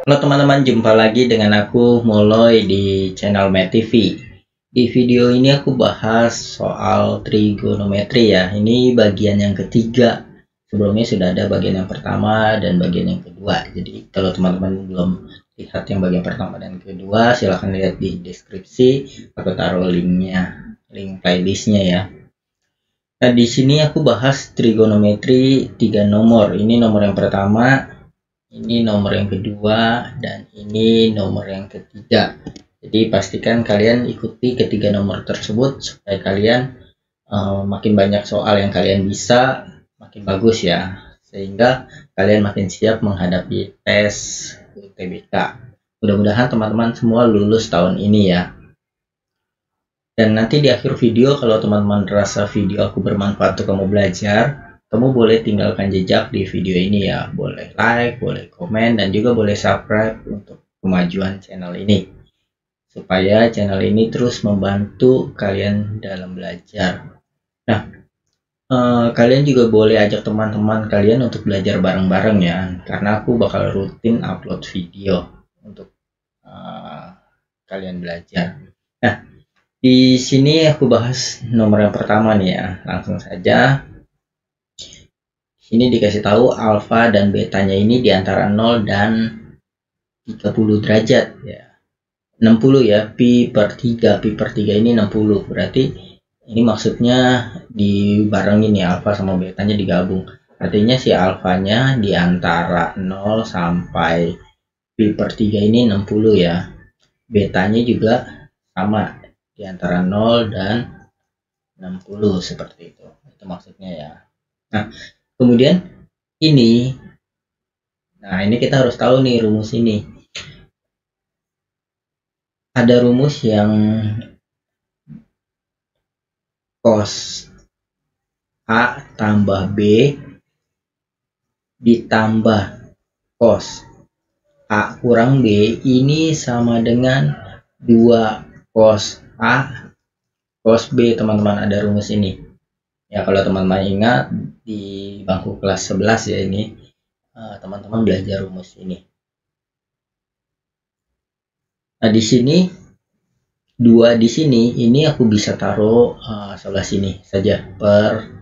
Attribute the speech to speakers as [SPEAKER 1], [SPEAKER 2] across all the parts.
[SPEAKER 1] Halo teman-teman, jumpa lagi dengan aku Molloy di channel Math TV. Di video ini aku bahas soal trigonometri ya. Ini bagian yang ketiga. Sebelumnya sudah ada bagian yang pertama dan bagian yang kedua. Jadi kalau teman-teman belum lihat yang bagian pertama dan kedua, silahkan lihat di deskripsi. Aku taruh linknya, link playlistnya ya. Nah, di sini aku bahas trigonometri 3 nomor. Ini nomor yang pertama, ini nomor yang kedua, dan ini nomor yang ketiga. Jadi pastikan kalian ikuti ketiga nomor tersebut supaya kalian makin banyak soal yang kalian bisa, makin bagus ya, sehingga kalian makin siap menghadapi tes UTBK. Mudah-mudahan teman-teman semua lulus tahun ini ya. Dan nanti di akhir video, kalau teman-teman rasa video aku bermanfaat untuk kamu belajar, kamu boleh tinggalkan jejak di video ini ya. Boleh like, boleh komen, dan juga boleh subscribe untuk kemajuan channel ini. Supaya channel ini terus membantu kalian dalam belajar. Nah, kalian juga boleh ajak teman-teman kalian untuk belajar bareng-bareng ya. Karena aku bakal rutin upload video untuk kalian belajar. Nah, di sini aku bahas nomor yang pertama nih ya. Langsung saja. Ini dikasih tahu alfa dan betanya ini di antara 0 dan 30 derajat ya. 60 ya, pi per 3. Pi per 3 ini 60. Berarti ini maksudnya dibarengin ya, alfa sama betanya digabung. Artinya si alfanya di antara 0 sampai pi per 3 ini 60 ya. Betanya juga sama di antara 0 dan 60 seperti itu. Itu maksudnya ya. Nah, kemudian ini, nah ini kita harus tahu nih rumus ini. Ada rumus yang cos A tambah B ditambah cos A kurang B ini sama dengan 2 cos A cos B, teman-teman. Ada rumus ini. Ya, kalau teman-teman ingat di bangku kelas 11 ya, ini teman-teman belajar rumus ini. Nah, di sini 2 di sini, ini aku bisa taruh sebelah sini saja per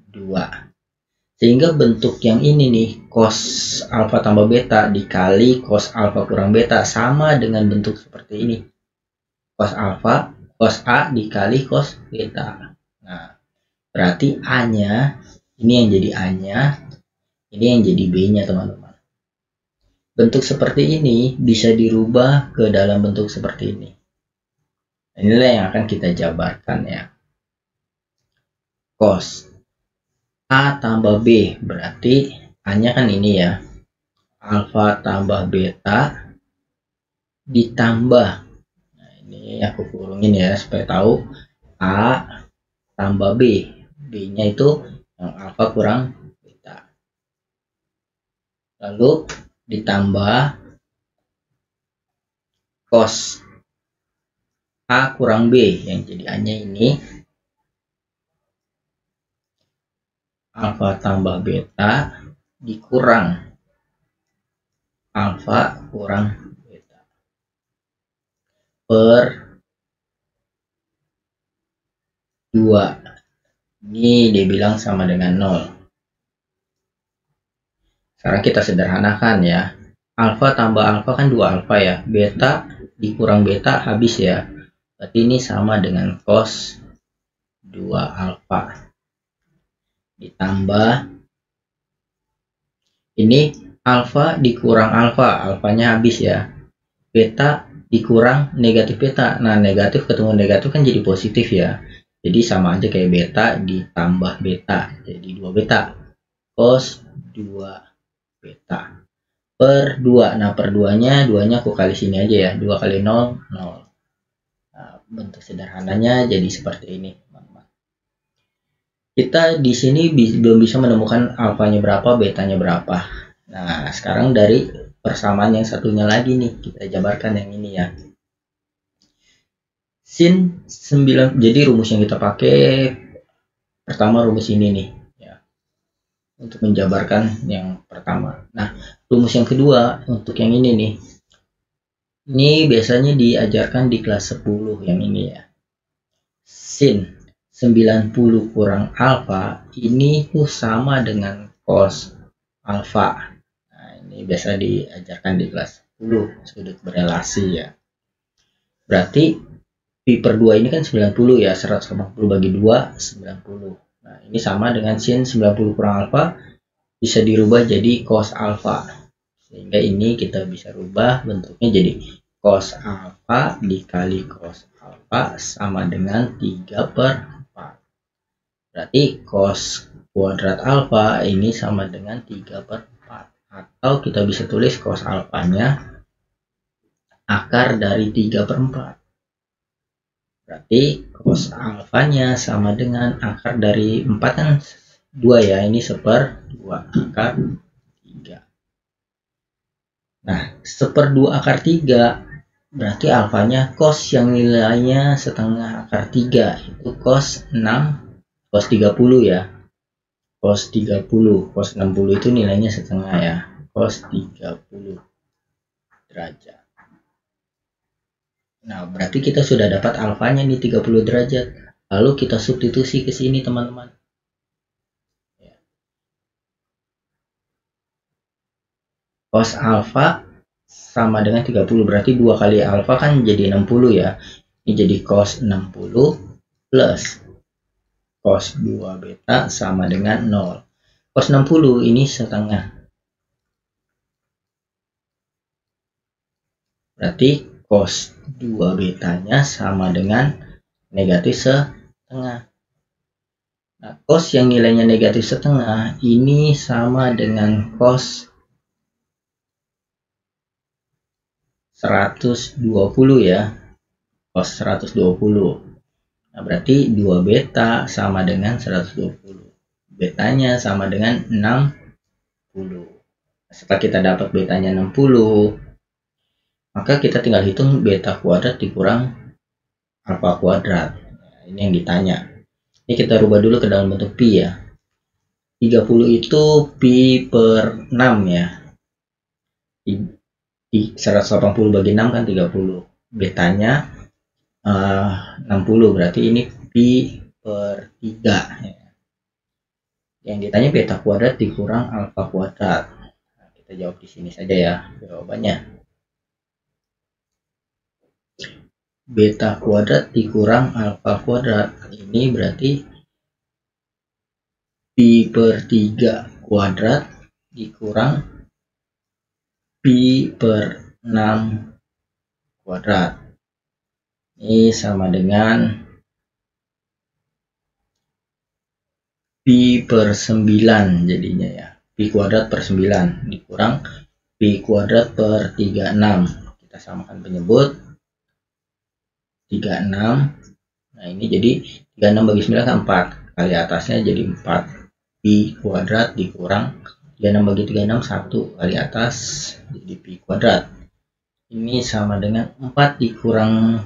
[SPEAKER 1] 2. Sehingga bentuk yang ini nih, cos alfa tambah beta dikali cos alfa kurang beta sama dengan bentuk seperti ini. Cos alfa, cos A dikali cos beta. Nah, berarti A-nya, ini yang jadi A-nya, ini yang jadi B-nya, teman-teman. Bentuk seperti ini bisa dirubah ke dalam bentuk seperti ini. Inilah yang akan kita jabarkan ya. Cos A tambah B, berarti A-nya kan ini ya. Alfa tambah beta ditambah, nah ini aku kurungin ya supaya tahu, A tambah B. B-nya itu yang alfa kurang beta. Lalu ditambah cos A kurang B, yang jadi A-nya ini alfa tambah beta dikurang alfa kurang beta per 2. Ini dibilang sama dengan 0. Sekarang kita sederhanakan ya. Alfa tambah alfa kan 2 alfa ya. Beta dikurang beta habis ya. Berarti ini sama dengan cos 2 alfa. Ditambah ini alfa dikurang alfa. Alfanya habis ya. Beta dikurang negatif beta. Nah, negatif ketemu negatif kan jadi positif ya. Jadi sama aja kayak beta ditambah beta. Jadi 2 beta. Cos 2 beta per 2. Nah, per 2-nya, 2-nya aku kali sini aja ya. 2 kali 0, 0. Nah, bentuk sederhananya jadi seperti ini, teman-teman. Kita di sini belum bisa menemukan alfanya berapa, betanya berapa. Nah, sekarang dari persamaan yang satunya lagi nih, kita jabarkan yang ini ya. Sin 9, jadi rumus yang kita pakai pertama rumus ini nih ya, untuk menjabarkan yang pertama. Nah, rumus yang kedua untuk yang ini nih. Ini biasanya diajarkan di kelas 10 yang ini ya. Sin 90 kurang alfa ini tuh sama dengan cos alfa. Nah, ini biasa diajarkan di kelas 10 sudut berelasi ya. Berarti pi per 2 ini kan 90 ya, 180 bagi 2 90. Nah, ini sama dengan sin 90 kurang alfa bisa dirubah jadi cos alfa. Sehingga ini kita bisa rubah bentuknya jadi cos alfa dikali cos alfa sama dengan 3 per 4. Berarti cos kuadrat alfa ini sama dengan 3 per 4. Atau kita bisa tulis cos alfanya akar dari 3 per 4. Berarti cos alfanya sama dengan akar dari 4 kan 2 ya, ini 1/2 akar 3. Nah, 1/2 akar 3 berarti alfanya cos yang nilainya setengah akar 3 itu cos 6, cos 30 ya. Cos 30, cos 60 itu nilainya setengah ya. Cos 30 derajat. Nah, berarti kita sudah dapat alfanya nih 30 derajat. Lalu kita substitusi ke sini teman-teman. Cos alfa sama dengan 30, berarti 2 kali alfa kan jadi 60 ya. Ini jadi cos 60 plus cos 2 beta sama dengan 0. Cos 60 ini setengah. Berarti cos 2 betanya sama dengan negatif setengah. Nah, cos yang nilainya negatif setengah ini sama dengan cos 120 ya, cos 120. Nah, berarti 2 beta sama dengan 120. Betanya sama dengan 60. Setelah kita dapat betanya 60, maka kita tinggal hitung beta kuadrat dikurang alfa kuadrat. Nah, ini yang ditanya. Ini kita rubah dulu ke dalam bentuk pi ya. 30 itu pi per 6 ya. 180 bagi 6 kan 30. Betanya 60, berarti ini pi per 3 ya. Yang ditanya beta kuadrat dikurang alfa kuadrat. Nah, kita jawab di sini saja ya jawabannya. Beta kuadrat dikurang alfa kuadrat ini berarti pi per 3 kuadrat dikurang pi per 6 kuadrat. Ini sama dengan pi per 9 jadinya ya. Pi kuadrat per 9 dikurang pi kuadrat per 36. Kita samakan penyebut 36. Nah, ini jadi 36 bagi 9 kan 4. Kali atasnya jadi 4. Pi kuadrat dikurang 36 bagi 36 1 kali atas jadi pi kuadrat. Ini sama dengan 4 dikurang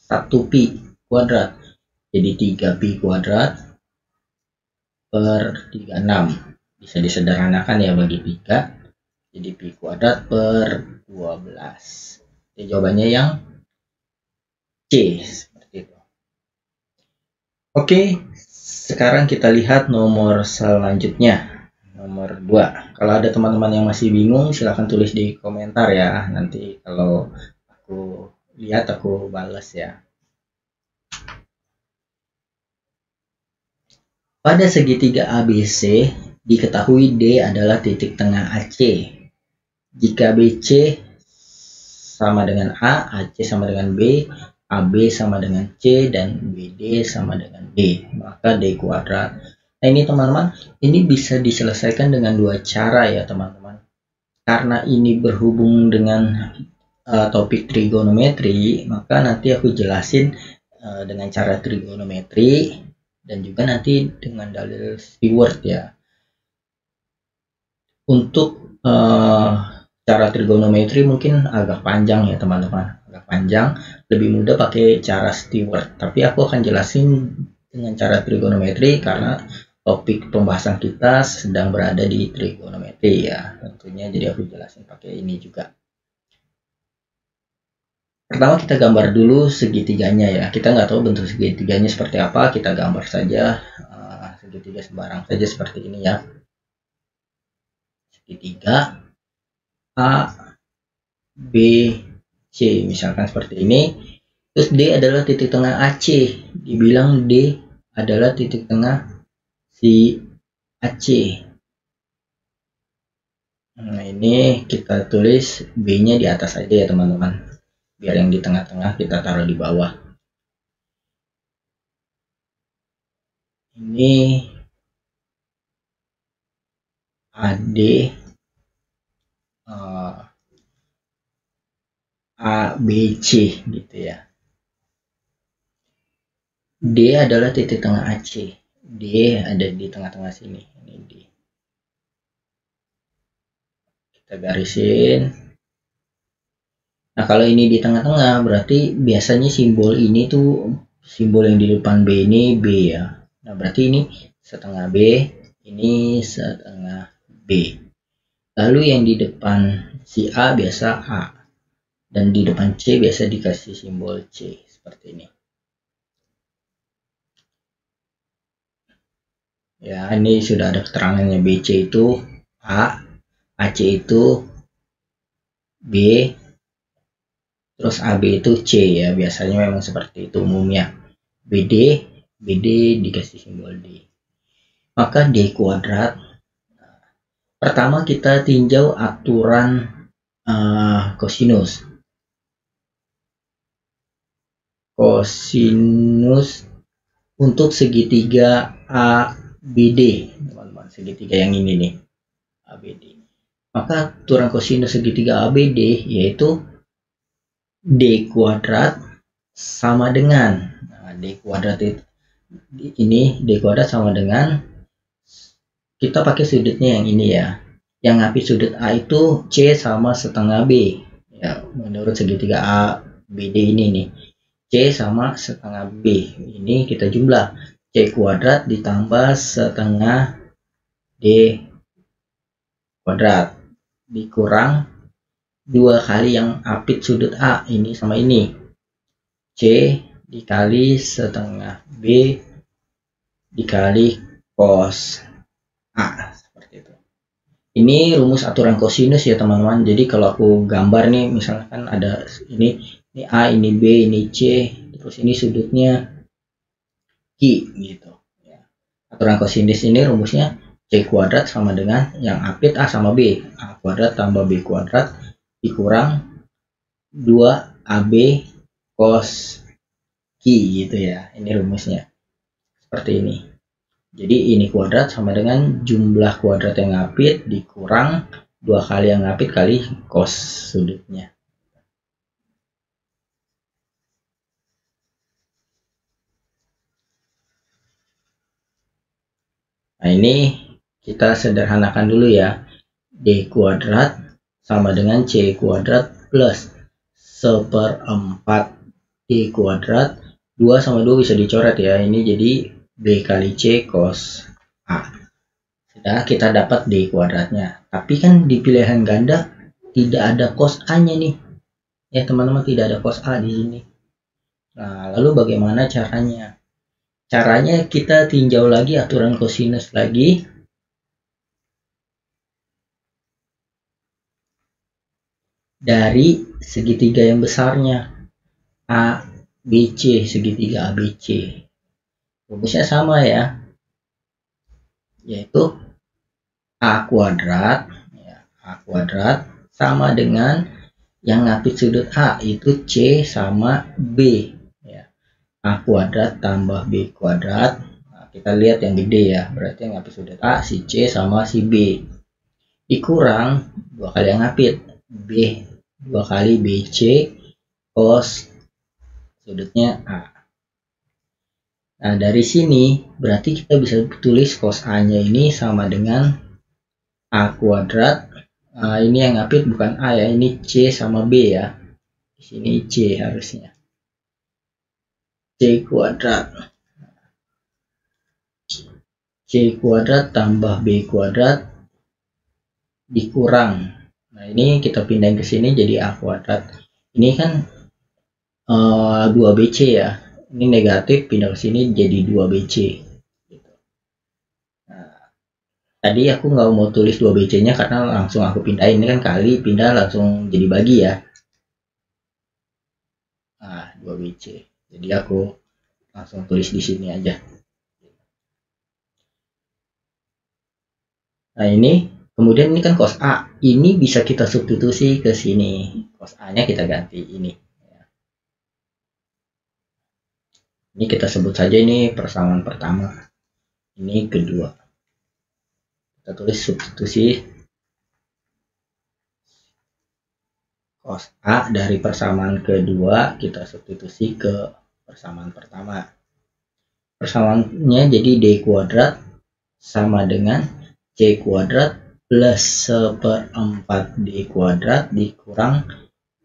[SPEAKER 1] 1 pi kuadrat. Jadi 3 pi kuadrat per 36. Bisa disederhanakan ya bagi 3. Jadi pi kuadrat per 12. Jadi jawabannya yang C seperti itu. Oke, sekarang kita lihat nomor selanjutnya. Nomor 2. Kalau ada teman-teman yang masih bingung, silahkan tulis di komentar ya. Nanti kalau aku lihat aku balas ya. Pada segitiga ABC, diketahui D adalah titik tengah AC. Jika BC sama dengan A, AC sama dengan B, AB sama dengan C, dan BD sama dengan D, maka D kuadrat. Nah, ini teman-teman, ini bisa diselesaikan dengan 2 cara ya teman-teman. Karena ini berhubung dengan topik trigonometri, maka nanti aku jelasin dengan cara trigonometri dan juga nanti dengan dalil Stewart ya. Untuk cara trigonometri mungkin agak panjang ya teman-teman, agak panjang, lebih mudah pakai cara Stewart. Tapi aku akan jelasin dengan cara trigonometri karena topik pembahasan kita sedang berada di trigonometri ya tentunya, jadi aku jelasin pakai ini juga. Pertama kita gambar dulu segitiganya ya, kita nggak tahu bentuk segitiganya seperti apa, kita gambar saja segitiga sembarang saja seperti ini ya. Segitiga A, B, C misalkan seperti ini. Terus D adalah titik tengah AC, dibilang D adalah titik tengah si AC. Nah ini kita tulis B nya di atas aja ya teman-teman, biar yang di tengah-tengah kita taruh di bawah. Ini AD ABC gitu ya. D adalah titik tengah AC, D ada di tengah-tengah sini, ini D. Kita garisin. Nah kalau ini di tengah-tengah berarti biasanya simbol ini tuh, simbol yang di depan B ini B ya. Nah berarti ini setengah B, ini setengah B. Lalu yang di depan si A biasa A, dan di depan C biasa dikasih simbol C seperti ini. Ya ini sudah ada keterangannya, BC itu A, AC itu B, terus AB itu C ya, biasanya memang seperti itu umumnya. BD dikasih simbol D. Maka D kuadrat, pertama kita tinjau aturan kosinus. Kosinus untuk segitiga ABD, teman-teman, segitiga yang ini nih, ABD. Maka aturan kosinus segitiga ABD yaitu D kuadrat sama dengan, D kuadrat ini D kuadrat sama dengan, kita pakai sudutnya yang ini ya, yang ngapit sudut A itu C sama setengah B ya, menurut segitiga ABD ini nih, C sama setengah B, ini kita jumlah C kuadrat ditambah setengah D kuadrat dikurang 2 kali yang apit sudut A ini sama ini, C dikali setengah B dikali cos A, seperti itu. Ini rumus aturan kosinus ya teman-teman. Jadi kalau aku gambar nih, misalkan ada ini A, ini B, ini C, terus ini sudutnya Q gitu ya. Aturan kosinus ini rumusnya C kuadrat sama dengan yang apit A sama B, A kuadrat tambah B kuadrat dikurang 2AB cos Q gitu ya. Ini rumusnya seperti ini. Jadi ini kuadrat sama dengan jumlah kuadrat yang ngapit dikurang 2 kali yang ngapit kali cos sudutnya. Nah ini kita sederhanakan dulu ya. D kuadrat sama dengan C kuadrat plus 1/4 D kuadrat, 2 sama 2 bisa dicoret ya, ini jadi B kali C cos A. Sudah kita dapat D kuadratnya, tapi kan di pilihan ganda tidak ada cos A nya nih ya teman-teman, tidak ada cos A di sini. Nah lalu bagaimana caranya? Caranya kita tinjau lagi aturan kosinus lagi. Dari segitiga yang besarnya ABC, segitiga ABC. Rumusnya sama ya, yaitu A kuadrat ya, A kuadrat sama dengan yang ngapit sudut A itu C sama B ya. A kuadrat tambah B kuadrat. Nah, kita lihat yang gede ya, berarti yang ngapit sudut A si C sama si B dikurang 2 kali yang ngapit B, 2 kali BC cos sudutnya A. Nah dari sini berarti kita bisa tulis cos A nya ini sama dengan A kuadrat. Ini yang ngapit bukan A ya, ini C sama B ya, di sini C harusnya, C kuadrat C kuadrat tambah B kuadrat dikurang. Nah, ini kita pindahin ke sini jadi A kuadrat. Ini kan 2BC ya. Ini negatif, pindah ke sini jadi 2BC. Nah, tadi aku nggak mau tulis 2BC-nya karena langsung aku pindahin. Ini kan kali, pindah langsung jadi bagi ya. Nah, 2BC. Jadi aku langsung tulis di sini aja. Nah, ini kemudian ini kan cos A. Ini bisa kita substitusi ke sini. Cos A-nya kita ganti ini. Ini kita sebut saja ini persamaan pertama. Ini kedua. Kita tulis substitusi cos A dari persamaan kedua kita substitusi ke persamaan pertama. Persamaannya jadi D kuadrat sama dengan C kuadrat plus 1/4 D kuadrat dikurang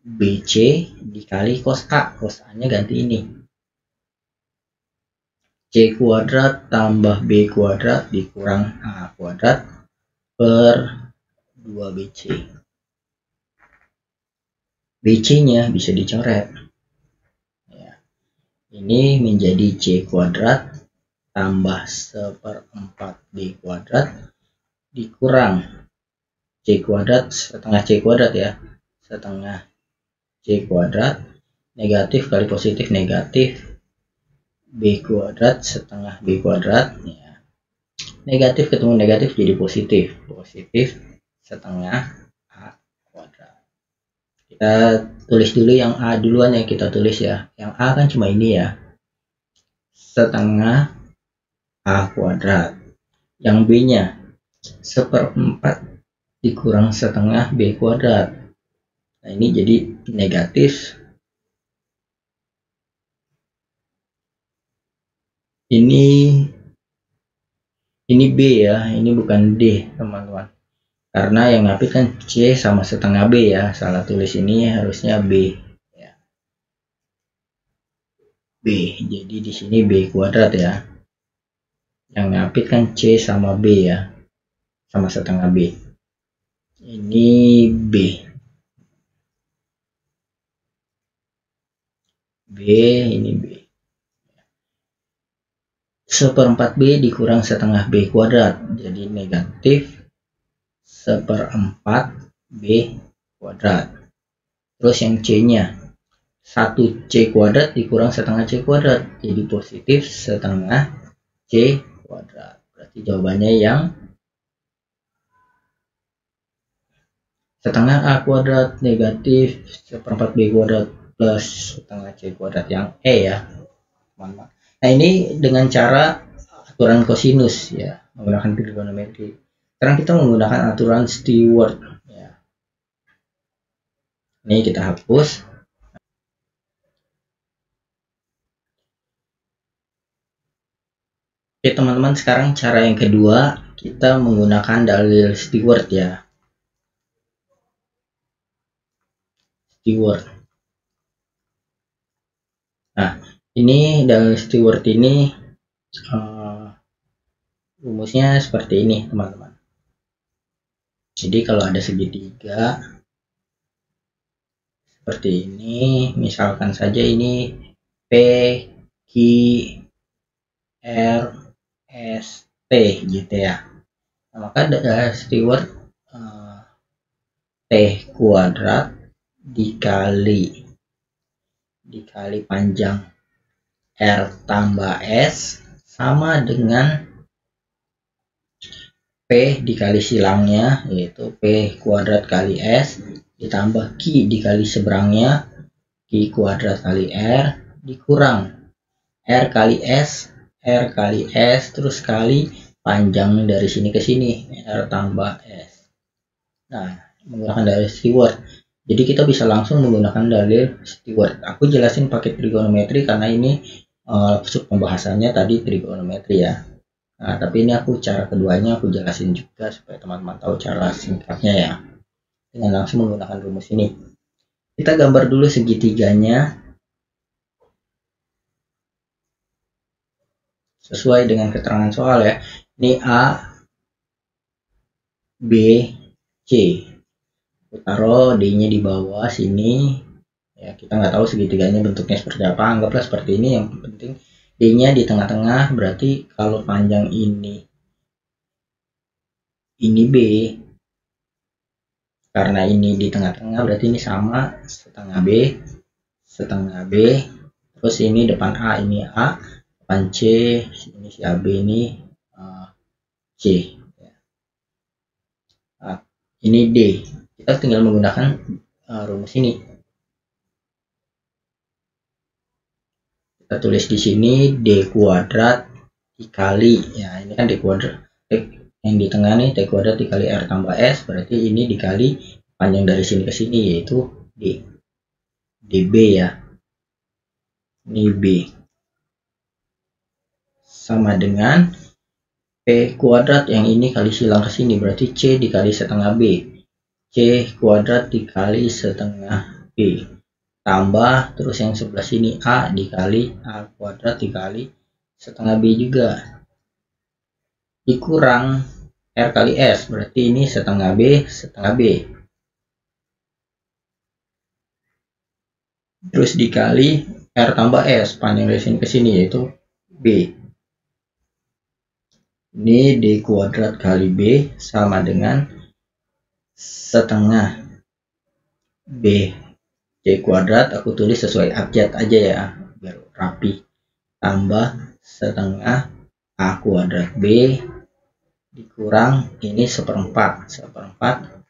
[SPEAKER 1] BC dikali cos A. Cos A-nya ganti ini. C kuadrat tambah B kuadrat dikurang A kuadrat per 2BC. BC-nya bisa dicoret. Ya. Ini menjadi C kuadrat tambah 1/4 D kuadrat dikurang C kuadrat setengah C kuadrat ya. Setengah C kuadrat negatif kali positif negatif B kuadrat setengah B kuadrat ya. Negatif ketemu negatif jadi positif. Positif setengah A kuadrat. Kita tulis dulu yang A duluan yang kita tulis ya. Yang A kan cuma ini ya. Setengah A kuadrat. Yang B-nya 1/4 dikurang setengah B kuadrat. Nah, ini jadi negatif. Ini B ya, ini bukan D teman-teman. Karena yang ngapit kan C sama setengah B ya. Salah tulis ini harusnya B ya. B. Jadi di sini B kuadrat ya. Yang ngapit kan C sama B ya. Sama setengah B. Ini B. B, ini B. 1/4 B dikurang setengah B kuadrat. Jadi negatif 1/4 B kuadrat. Terus yang C-nya 1C kuadrat dikurang setengah C kuadrat. Jadi positif setengah C kuadrat. Berarti jawabannya yang setengah A kuadrat negatif 1/4 B kuadrat plus setengah C kuadrat yang E ya teman-teman. Nah, ini dengan cara aturan kosinus ya, menggunakan trigonometri. Sekarang kita menggunakan aturan Stewart ya. Ini kita hapus. Oke teman-teman, sekarang cara yang kedua kita menggunakan dalil Stewart ya. Stewart. Nah, ini dalil Stewart ini rumusnya seperti ini teman-teman. Jadi kalau ada segitiga seperti ini, misalkan saja ini P, Q, R, S, T gitu ya. Nah, maka dalil Stewart T kuadrat dikali panjang R tambah S sama dengan P dikali silangnya, yaitu P kuadrat kali S ditambah Q dikali seberangnya Q kuadrat kali R dikurang R kali S terus kali panjang dari sini ke sini R tambah S. Nah, menggunakan dalil Stewart. Jadi kita bisa langsung menggunakan dalil Stewart. Aku jelasin pakai trigonometri karena ini pembahasannya tadi trigonometri ya. Nah, tapi ini aku cara keduanya aku jelasin juga supaya teman-teman tahu cara singkatnya ya. Dengan langsung menggunakan rumus ini. Kita gambar dulu segitiganya. Sesuai dengan keterangan soal ya. Ini A, B, C. Aku taruh D-nya di bawah sini. Ya, kita nggak tahu segitiganya bentuknya seperti apa. Anggaplah seperti ini. Yang penting D-nya di tengah-tengah. Berarti kalau panjang ini B. Karena ini di tengah-tengah, berarti ini sama setengah B, terus ini depan A, ini A, depan C, ini si AB ini C. Nah, ini D. Kita tinggal menggunakan rumus ini. Kita tulis di sini D kuadrat dikali, ya ini kan D kuadrat, yang di tengah nih T kuadrat dikali R tambah S, berarti ini dikali panjang dari sini ke sini, yaitu D. DB ya. Ini B. Sama dengan P kuadrat yang ini kali silang ke sini, berarti C dikali setengah B. C kuadrat dikali setengah B. Tambah terus yang sebelah sini A dikali A kuadrat dikali setengah B juga. Dikurang R kali S, berarti ini setengah B, terus dikali R tambah S, panjang dari sini ke sini, yaitu B. Ini D kuadrat kali B sama dengan setengah B C kuadrat, aku tulis sesuai abjad aja ya biar rapi, tambah setengah A kuadrat B dikurang ini seperempat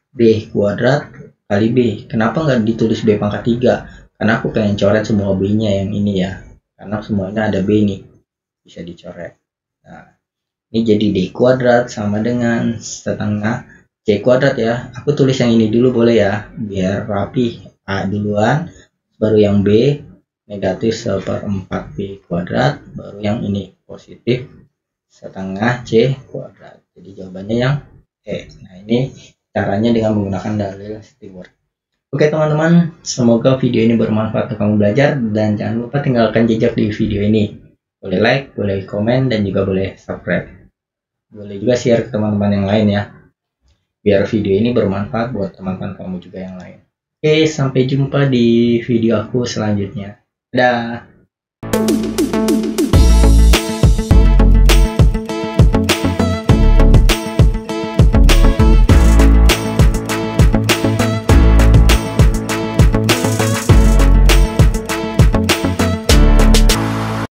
[SPEAKER 1] B kuadrat kali B. Kenapa nggak ditulis B pangkat 3? Karena aku pengen coret semua B nya yang ini ya, karena semuanya ada B nih, bisa dicoret. Nah, ini jadi D kuadrat sama dengan setengah C kuadrat ya. Aku tulis yang ini dulu boleh ya, biar rapi. A duluan, baru yang B, negatif seperempat B kuadrat, baru yang ini positif setengah C kuadrat. Jadi jawabannya yang E. Nah, ini caranya dengan menggunakan dalil Stewart. Oke teman-teman, semoga video ini bermanfaat untuk kamu belajar, dan jangan lupa tinggalkan jejak di video ini. Boleh like, boleh komen, dan juga boleh subscribe. Boleh juga share ke teman-teman yang lain ya, biar video ini bermanfaat buat teman-teman kamu juga yang lain. Oke, sampai jumpa di video aku selanjutnya. Dadah.